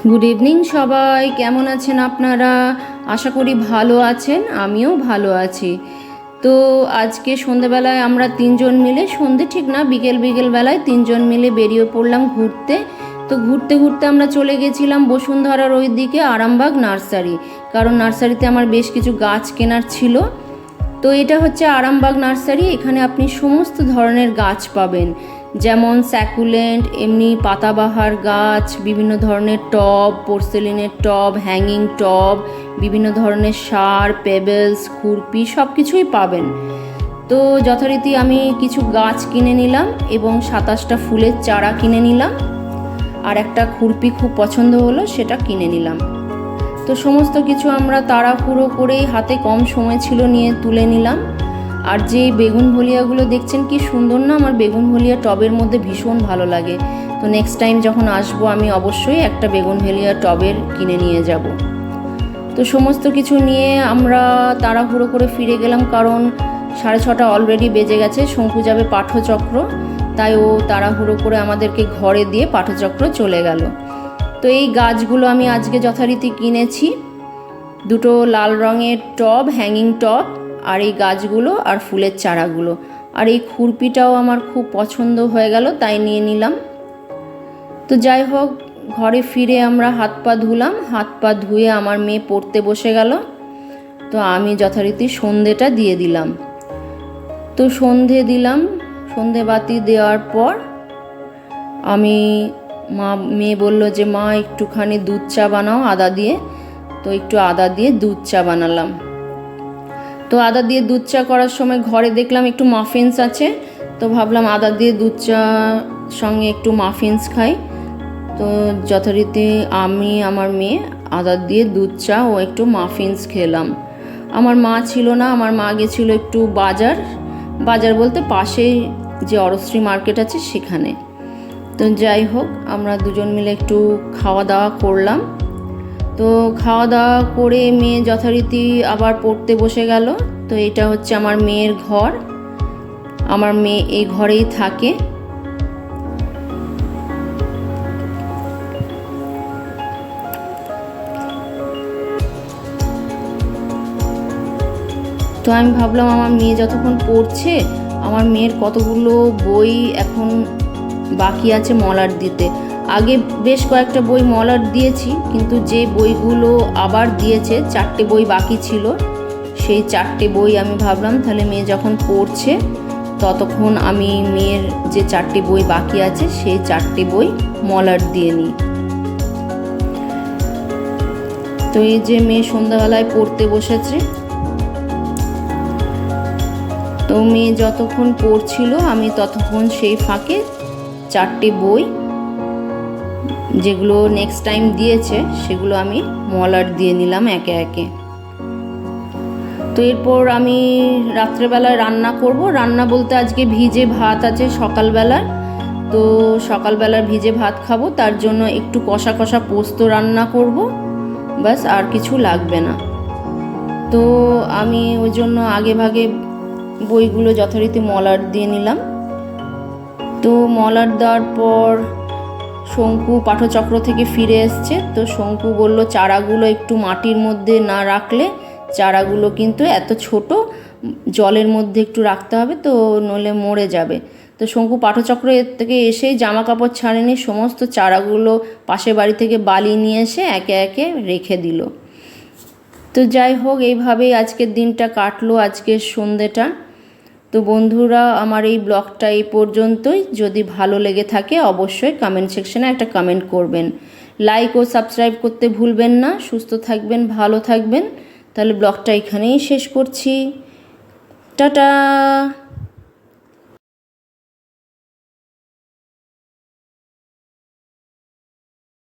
Good evening সবাই, কেমন আছেন আপনারা? আশা করি ভালো আছেন, আমিও ভালো আছি। তো আজকে সন্ধেবেলায় আমরা তিনজন মিলে, সন্ধে ঠিক না, বিকেলবেলায় তিনজন মিলে বেরিয়ে পড়লাম ঘুরতে। তো ঘুরতে ঘুরতে আমরা চলে গেছিলাম বসুন্ধরার ওই দিকে আরামবাগ নার্সারি, কারণ নার্সারিতে আমার বেশ কিছু গাছ কেনার ছিল। তো এটা হচ্ছে আরামবাগ নার্সারি। এখানে আপনি সমস্ত ধরনের গাছ পাবেন, যেমন স্যাকুলেন্ট, এমনি পাতাবাহার গাছ, বিভিন্ন ধরনের টব, পোর্সেলিনের টব, হ্যাঙ্গিং টব, বিভিন্ন ধরনের সার, পেবেলস, খুরপি, সব কিছুই পাবেন। তো যথারীতি আমি কিছু গাছ কিনে নিলাম এবং 27টা ফুলের চারা কিনে নিলাম, আর একটা খুরপি খুব পছন্দ হলো, সেটা কিনে নিলাম। তো সমস্ত কিছু আমরা তাড়াহুড়ো করেই, হাতে কম সময় ছিল, নিয়ে তুলে নিলাম। আর যে বেগুন ভলিয়াগুলো দেখছেন কি সুন্দর না, আমার বেগুন ভলিয়া টবের মধ্যে ভীষণ ভালো লাগে। তো নেক্সট টাইম যখন আসবো আমি অবশ্যই একটা বেগুন ভলিয়া টবের কিনে নিয়ে যাব। তো সমস্ত কিছু নিয়ে আমরা তাড়াহুড়ো করে ফিরে গেলাম, কারণ 6:30 অলরেডি বেজে গেছে, শঙ্কু যাবে পাঠচক্র, তাই ও তাড়াহুড়ো করে আমাদেরকে ঘরে দিয়ে পাঠচক্র চলে গেল। তো এই গাছগুলো আমি আজকে যথারীতি কিনেছি, দুটো লাল রঙের টব, হ্যাঙ্গিং টব, আর এই গাছগুলো আর ফুলের চারাগুলো। আর এই খুরপিটাও আমার খুব পছন্দ হয়ে গেল, তাই নিয়ে নিলাম। তো যাই হোক, ঘরে ফিরে আমরা হাত পা ধুলাম, হাত পা ধুয়ে আমার মেয়ে পড়তে বসে গেল। তো আমি যথারীতি সন্ধেটা দিয়ে দিলাম। তো সন্ধে দিলাম, সন্ধে বাতি দেওয়ার পর মেয়ে বলল যে মা একটুখানি দুধ চা বানাও আদা দিয়ে। তো একটু আদা দিয়ে দুধ চা বানালাম। তো আদা দিয়ে দুধ চা করার সময় ঘরে দেখলাম একটু মাফিনস আছে, তো ভাবলাম আদা দিয়ে দুধ চা সঙ্গে একটু মাফিনস খাই। তো যথারীতি আমি, আমার মেয়ে আদা দিয়ে দুধ চা ও একটু মাফিনস খেলাম। আমার মা ছিল না, আমার মা গেছিলো একটু বাজার বলতে পাশেই যে অরশ্রী মার্কেট আছে সেখানে। তো যাই হোক, আমরা দুজন মিলে একটু খাওয়া দাওয়া করলাম। তো খাওয়া দাওয়া করে মেয়ে যথারীতি আবার পড়তে বসে গেল। তো এটা হচ্ছে আমার মেয়ের ঘর, আমার মেয়ে এই ঘরেই থাকে। তো আমি ভাবলাম আমার মেয়ে যতক্ষণ পড়ছে, আমার মেয়ের কতগুলো বই এখন বাকি আছে মলাট দিতে। আগে বেশ কয়েকটা বই মলাট দিয়েছি, কিন্তু যে বইগুলো আবার দিয়েছে, 4টে বই বাকি ছিল, সেই 4টে বই আমি ভাবলাম তাহলে মেয়ে যখন পড়ছে ততক্ষণ আমি মেয়ের যে 4টে বই বাকি আছে সেই 4টে বই মলাট দিয়ে নিই। তো এই যে মেয়ে সন্ধ্যাবেলায় পড়তে বসেছে। তো মেয়ে যতক্ষণ পড়ছিল আমি ততক্ষণ সেই ফাঁকে 4টে বই যেগুলো নেক্সট টাইম দিয়েছে সেগুলো আমি মলাট দিয়ে নিলাম একে একে। তো এরপর আমি রাত্রেবেলায় রান্না করব। রান্না বলতে আজকে ভিজে ভাত আছে সকালবেলার, তো সকালবেলার ভিজে ভাত খাবো, তার জন্য একটু কষা কষা পোস্ত রান্না করব, ব্যাস, আর কিছু লাগবে না। তো আমি ওই জন্য আগে ভাগে বইগুলো যথারীতি মলাট দিয়ে নিলাম। তো মলাট দেওয়ার পর শঙ্কু পাঠচক্র থেকে ফিরে এসছে। তো শঙ্কু বলল চারাগুলো একটু মাটির মধ্যে না রাখলে, চারাগুলো কিন্তু এত ছোট, জলের মধ্যে একটু রাখতে হবে, তো নইলে মরে যাবে। তো শঙ্কু পাঠচক্র থেকে এসেই জামা কাপড় ছাড়েনি, সমস্ত চারাগুলো পাশের বাড়ি থেকে বালি নিয়ে এসে একে একে রেখে দিল। তো যাই হোক, এইভাবেই আজকের দিনটা কাটলো, আজকের সন্ধ্যেটা। তো বন্ধুরা, আমার এই ব্লগটা এই পর্যন্তই। যদি ভালো লেগে থাকে অবশ্যই কমেন্ট সেকশনে একটা কমেন্ট করবেন, লাইক ও সাবস্ক্রাইব করতে ভুলবেন না। সুস্থ থাকবেন, ভালো থাকবেন। তাহলে ব্লগটা এখানেই শেষ করছি। টাটা।